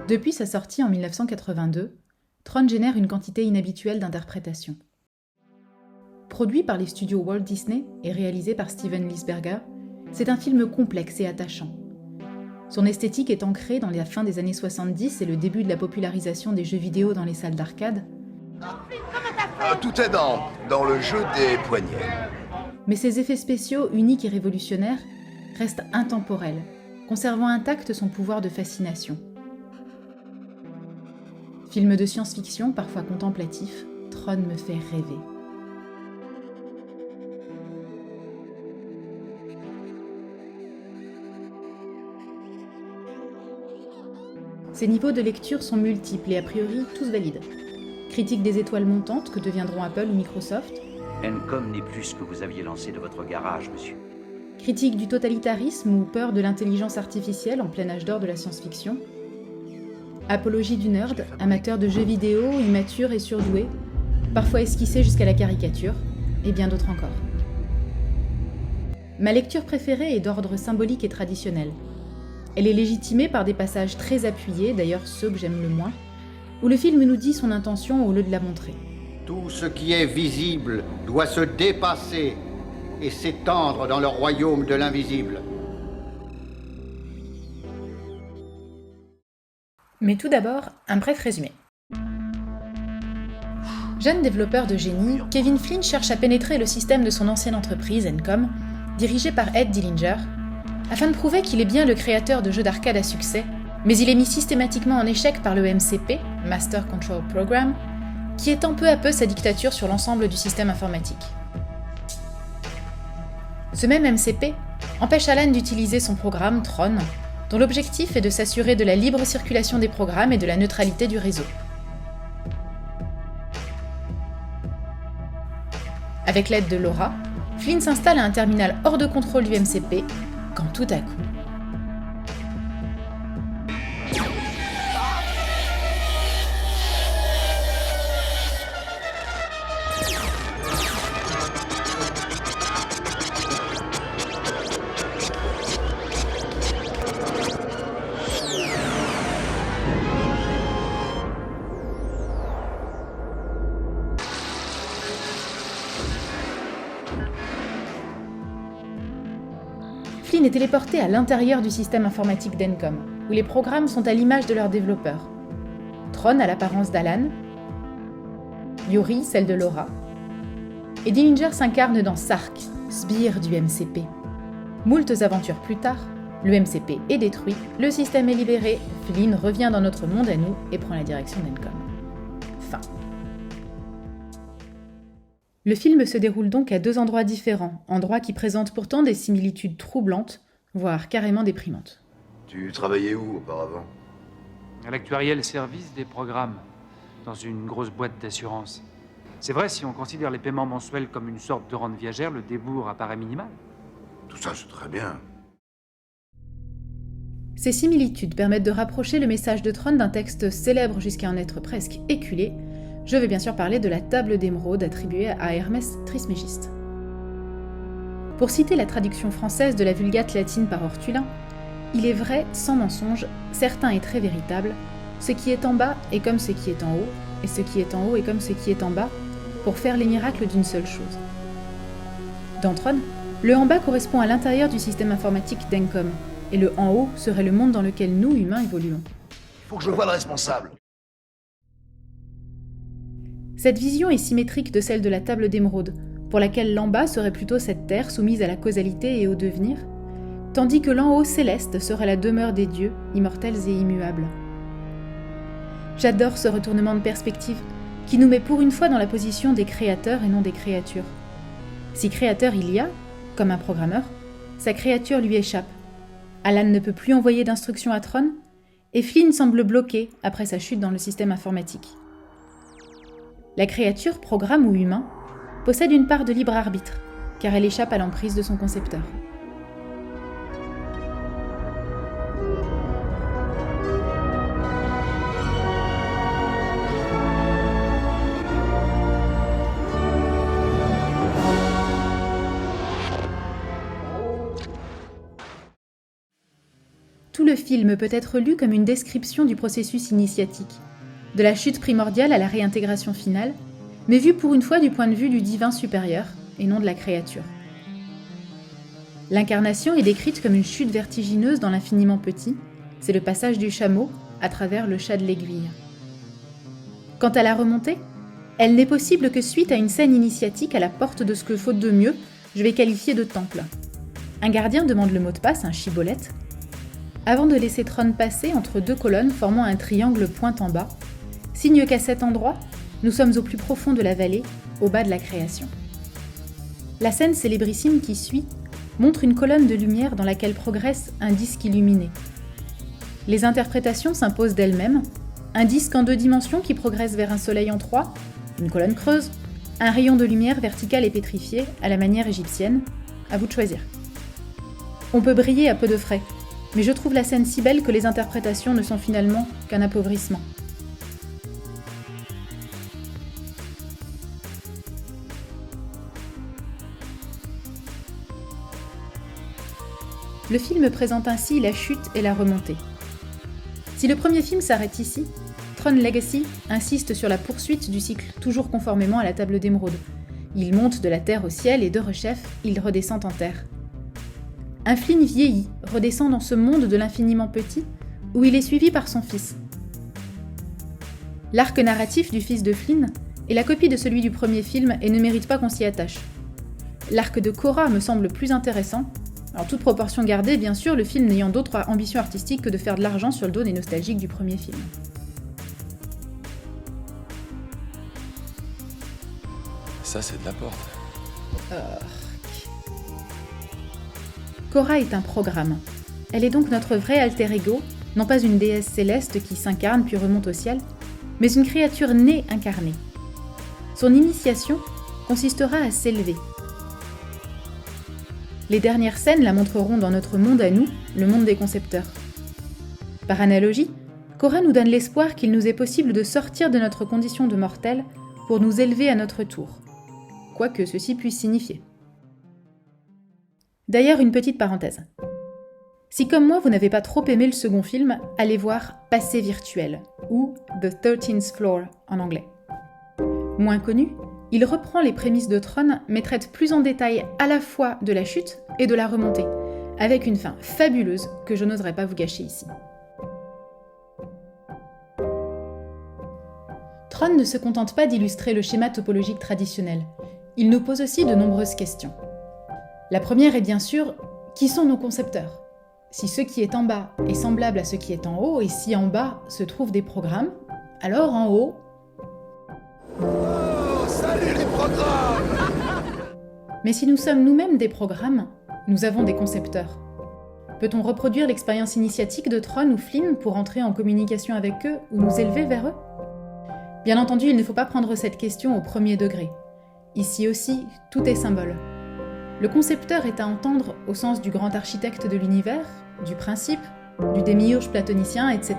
Depuis sa sortie en 1982, Tron génère une quantité inhabituelle d'interprétations. Produit par les studios Walt Disney et réalisé par Steven Lisberger, c'est un film complexe et attachant. Son esthétique est ancrée dans la fin des années 70 et le début de la popularisation des jeux vidéo dans les salles d'arcade. Tout est dans le jeu des poignets. Mais ses effets spéciaux, uniques et révolutionnaires, restent intemporels, conservant intact son pouvoir de fascination. Film de science-fiction, parfois contemplatif, Tron me fait rêver. Ses niveaux de lecture sont multiples et a priori tous valides. Critique des étoiles montantes que deviendront Apple ou Microsoft. Encom n'est plus ce que vous aviez lancé de votre garage, monsieur. Critique du totalitarisme ou peur de l'intelligence artificielle en plein âge d'or de la science-fiction. Apologie du nerd, amateur de jeux vidéo, immature et surdoué, parfois esquissé jusqu'à la caricature, et bien d'autres encore. Ma lecture préférée est d'ordre symbolique et traditionnel. Elle est légitimée par des passages très appuyés, d'ailleurs ceux que j'aime le moins, où le film nous dit son intention au lieu de la montrer. Tout ce qui est visible doit se dépasser et s'étendre dans le royaume de l'invisible. Mais tout d'abord, un bref résumé. Jeune développeur de génie, Kevin Flynn cherche à pénétrer le système de son ancienne entreprise, Encom, dirigée par Ed Dillinger, afin de prouver qu'il est bien le créateur de jeux d'arcade à succès, mais il est mis systématiquement en échec par le MCP, Master Control Program, qui étend peu à peu sa dictature sur l'ensemble du système informatique. Ce même MCP empêche Alan d'utiliser son programme Tron, dont l'objectif est de s'assurer de la libre circulation des programmes et de la neutralité du réseau. Avec l'aide de Laura, Flynn s'installe à un terminal hors de contrôle du MCP, quand tout à coup... Flynn est téléporté à l'intérieur du système informatique d'Encom, où les programmes sont à l'image de leurs développeurs. Tron a l'apparence d'Alan, Yuri celle de Laura, et Dillinger s'incarne dans Sark, sbire du MCP. Moultes aventures plus tard, le MCP est détruit, le système est libéré, Flynn revient dans notre monde à nous et prend la direction d'Encom. Fin. Le film se déroule donc à deux endroits différents, endroits qui présentent pourtant des similitudes troublantes, voire carrément déprimantes. Tu travaillais où auparavant? À l'actuariel service des programmes, dans une grosse boîte d'assurance. C'est vrai, si on considère les paiements mensuels comme une sorte de rente viagère, le débour apparaît minimal. Tout ça, c'est très bien. Ces similitudes permettent de rapprocher le message de Tron d'un texte célèbre jusqu'à en être presque éculé. Je vais bien sûr parler de la table d'émeraude attribuée à Hermès Trismégiste. Pour citer la traduction française de la Vulgate latine par Ortulin, il est vrai, sans mensonge, certain et très véritable, ce qui est en bas est comme ce qui est en haut, et ce qui est en haut est comme ce qui est en bas, pour faire les miracles d'une seule chose. Dans Tron, le en bas correspond à l'intérieur du système informatique d'Encom, et le en haut serait le monde dans lequel nous, humains, évoluons. Il faut que je voie le responsable. Cette vision est symétrique de celle de la table d'émeraude, pour laquelle l'en bas serait plutôt cette terre soumise à la causalité et au devenir, tandis que l'en haut céleste serait la demeure des dieux, immortels et immuables. J'adore ce retournement de perspective, qui nous met pour une fois dans la position des créateurs et non des créatures. Si créateur il y a, comme un programmeur, sa créature lui échappe. Alan ne peut plus envoyer d'instructions à Tron, et Flynn semble bloqué après sa chute dans le système informatique. La créature, programme ou humain, possède une part de libre arbitre, car elle échappe à l'emprise de son concepteur. tout le film peut être lu comme une description du processus initiatique, de la chute primordiale à la réintégration finale, mais vu pour une fois du point de vue du divin supérieur et non de la créature. L'incarnation est décrite comme une chute vertigineuse dans l'infiniment petit, c'est le passage du chameau à travers le chat de l'aiguille. Quant à la remontée, elle n'est possible que suite à une scène initiatique à la porte de ce que, faute de mieux, je vais qualifier de temple. Un gardien demande le mot de passe, un chibolette, avant de laisser Tron passer entre deux colonnes formant un triangle pointe en bas, signe qu'à cet endroit, nous sommes au plus profond de la vallée, au bas de la création. La scène célébrissime qui suit montre une colonne de lumière dans laquelle progresse un disque illuminé. Les interprétations s'imposent d'elles-mêmes, un disque en 2 dimensions qui progresse vers un soleil en 3, une colonne creuse, un rayon de lumière vertical et pétrifié à la manière égyptienne, à vous de choisir. On peut briller à peu de frais, mais je trouve la scène si belle que les interprétations ne sont finalement qu'un appauvrissement. Le film présente ainsi la chute et la remontée. Si le premier film s'arrête ici, Tron Legacy insiste sur la poursuite du cycle toujours conformément à la table d'émeraude. Il monte de la terre au ciel et de rechef, il redescend en terre. Un Flynn vieilli redescend dans ce monde de l'infiniment petit où il est suivi par son fils. L'arc narratif du fils de Flynn est la copie de celui du premier film et ne mérite pas qu'on s'y attache. L'arc de Cora me semble plus intéressant. Alors toute proportion gardée, bien sûr, le film n'ayant d'autre ambition artistique que de faire de l'argent sur le dos des nostalgiques du premier film. Ça, c'est de la porte. Cora est un programme. Elle est donc notre vrai alter ego, non pas une déesse céleste qui s'incarne puis remonte au ciel, mais une créature née incarnée. Son initiation consistera à s'élever. Les dernières scènes la montreront dans notre monde à nous, le monde des concepteurs. Par analogie, Cora nous donne l'espoir qu'il nous est possible de sortir de notre condition de mortel pour nous élever à notre tour, quoi que ceci puisse signifier. D'ailleurs, une petite parenthèse. Si comme moi vous n'avez pas trop aimé le second film, allez voir Passé virtuel, ou The 13th Floor en anglais. Moins connu, il reprend les prémices de Tron, mais traite plus en détail à la fois de la chute et de la remontée, avec une fin fabuleuse que je n'oserais pas vous gâcher ici. Tron ne se contente pas d'illustrer le schéma topologique traditionnel, il nous pose aussi de nombreuses questions. La première est bien sûr, qui sont nos concepteurs ? Si ce qui est en bas est semblable à ce qui est en haut, et si en bas se trouvent des programmes, alors en haut... Salut les programmes! Mais si nous sommes nous-mêmes des programmes, nous avons des concepteurs. Peut-on reproduire l'expérience initiatique de Tron ou Flynn pour entrer en communication avec eux ou nous élever vers eux ? Bien entendu, il ne faut pas prendre cette question au premier degré. Ici aussi, tout est symbole. Le concepteur est à entendre au sens du grand architecte de l'univers, du principe, du démiurge platonicien, etc.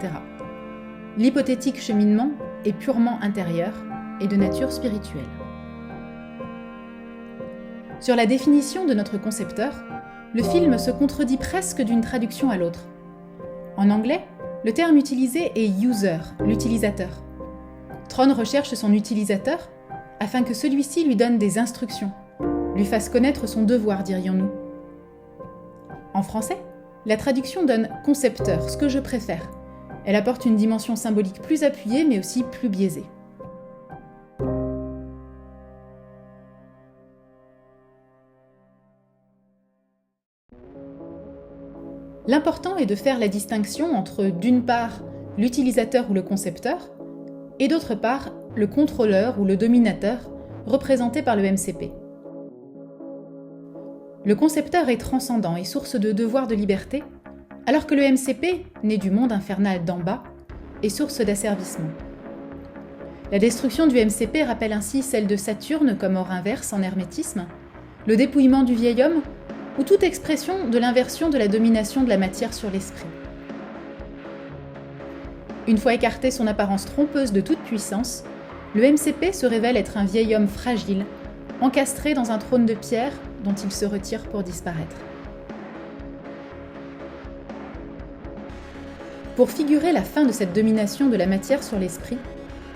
L'hypothétique cheminement est purement intérieur et de nature spirituelle. Sur la définition de notre concepteur, le film se contredit presque d'une traduction à l'autre. En anglais, le terme utilisé est « user », l'utilisateur. Tron recherche son utilisateur afin que celui-ci lui donne des instructions, lui fasse connaître son devoir, dirions-nous. En français, la traduction donne « concepteur », ce que je préfère. Elle apporte une dimension symbolique plus appuyée, mais aussi plus biaisée. L'important est de faire la distinction entre, d'une part, l'utilisateur ou le concepteur, et d'autre part, le contrôleur ou le dominateur, représenté par le MCP. Le concepteur est transcendant et source de devoir de liberté, alors que le MCP, né du monde infernal d'en bas, est source d'asservissement. La destruction du MCP rappelle ainsi celle de Saturne comme or inverse en hermétisme, le dépouillement du vieil homme, ou toute expression de l'inversion de la domination de la matière sur l'esprit. Une fois écarté son apparence trompeuse de toute puissance, le MCP se révèle être un vieil homme fragile, encastré dans un trône de pierre dont il se retire pour disparaître. Pour figurer la fin de cette domination de la matière sur l'esprit,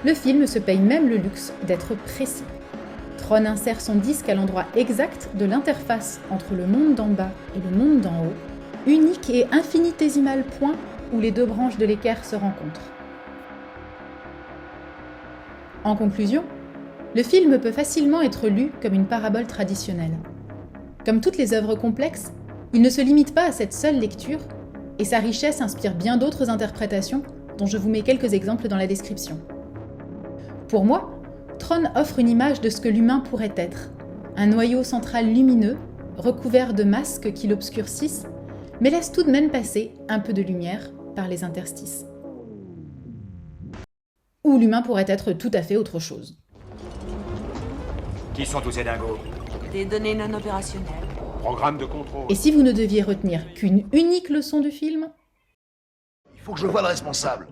le film se paye même le luxe d'être précis. Tron insère son disque à l'endroit exact de l'interface entre le monde d'en bas et le monde d'en haut, unique et infinitésimal point où les deux branches de l'équerre se rencontrent. En conclusion, le film peut facilement être lu comme une parabole traditionnelle. Comme toutes les œuvres complexes, il ne se limite pas à cette seule lecture, et sa richesse inspire bien d'autres interprétations dont je vous mets quelques exemples dans la description. Pour moi, Tron offre une image de ce que l'humain pourrait être, un noyau central lumineux, recouvert de masques qui l'obscurcissent, mais laisse tout de même passer un peu de lumière par les interstices. Ou l'humain pourrait être tout à fait autre chose. Qui sont tous ces dingos? Des données non opérationnelles. Programme de contrôle. Et si vous ne deviez retenir qu'une unique leçon du film ? Il faut que je voie le responsable.